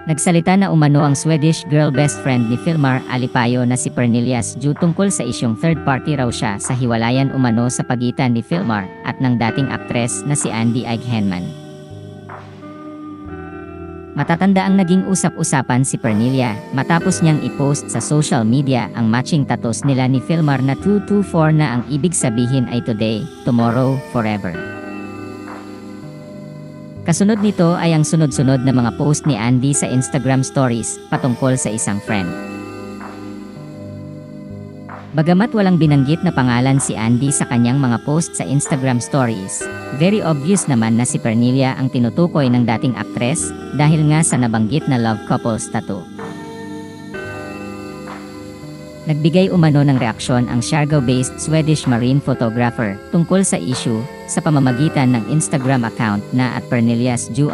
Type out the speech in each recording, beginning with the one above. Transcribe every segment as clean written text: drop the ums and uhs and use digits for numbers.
Nagsalita na umano ang Swedish girl best friend ni Filmar Alipayo na si Pernelias due tungkol sa isyong third party raw siya sa hiwalayan umano sa pagitan ni Filmar at ng dating aktres na si Andy Eigenman. Matatanda ang naging usap-usapan si Pernelia matapos niyang i-post sa social media ang matching tattoos nila ni Filmar na 224 na ang ibig sabihin ay today, tomorrow, forever. Kasunod nito ay ang sunod-sunod na mga post ni Andy sa Instagram stories patungkol sa isang friend. Bagamat walang binanggit na pangalan si Andy sa kanyang mga post sa Instagram stories, very obvious naman na si Pernelia ang tinutukoy ng dating aktres dahil nga sa nabanggit na love couples tattoo. Nagbigay umano ng reaksyon ang Siargao-based Swedish marine photographer tungkol sa issue sa pamamagitan ng Instagram account na @perneliasju_.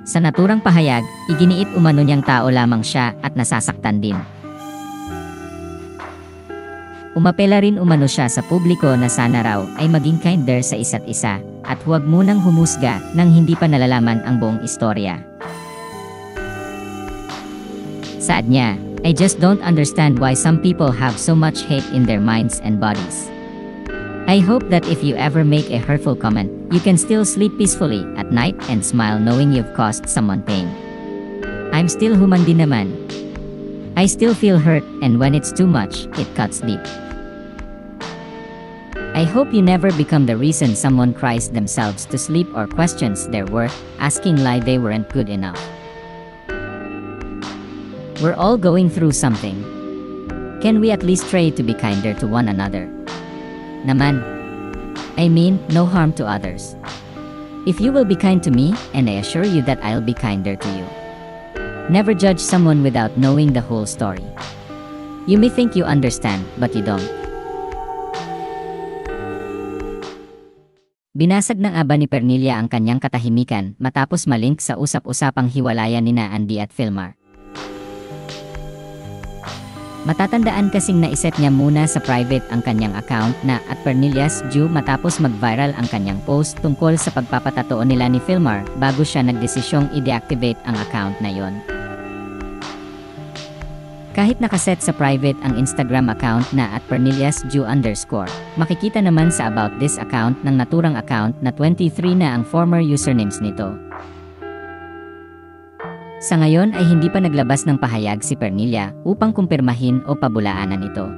Sa naturang pahayag, iginiit umano niyang tao lamang siya at nasasaktan din. Umapela rin umano siya sa publiko na sana raw ay maging kinder sa isa't isa at huwag munang humusga nang hindi pa nalalaman ang buong istorya. Saad niya, I just don't understand why some people have so much hate in their minds and bodies. I hope that if you ever make a hurtful comment, you can still sleep peacefully at night and smile knowing you've caused someone pain. I'm still human din naman. I still feel hurt, and when it's too much, it cuts deep. I hope you never become the reason someone cries themselves to sleep or questions their worth, asking why they weren't good enough. We're all going through something. Can we at least try to be kinder to one another? Naman. I mean, no harm to others. If you will be kind to me, and I assure you that I'll be kinder to you. Never judge someone without knowing the whole story. You may think you understand, but you don't. Binasag ng aba ni Pernelia ang kanyang katahimikan matapos malink sa usap-usapang hiwalayan nina Andy at Filmar. Matatandaan kasing naiset niya muna sa private ang kanyang account na @perneliasju matapos mag-viral ang kanyang post tungkol sa pagpapatotoo nila ni Filmar bago siya nagdesisyong i-deactivate ang account na yon. Kahit nakaset sa private ang Instagram account na @perneliasju_, makikita naman sa about this account ng naturang account na 23 na ang former usernames nito. Sa ngayon ay hindi pa naglabas ng pahayag si Pernelia upang kumpirmahin o pabulaanan ito.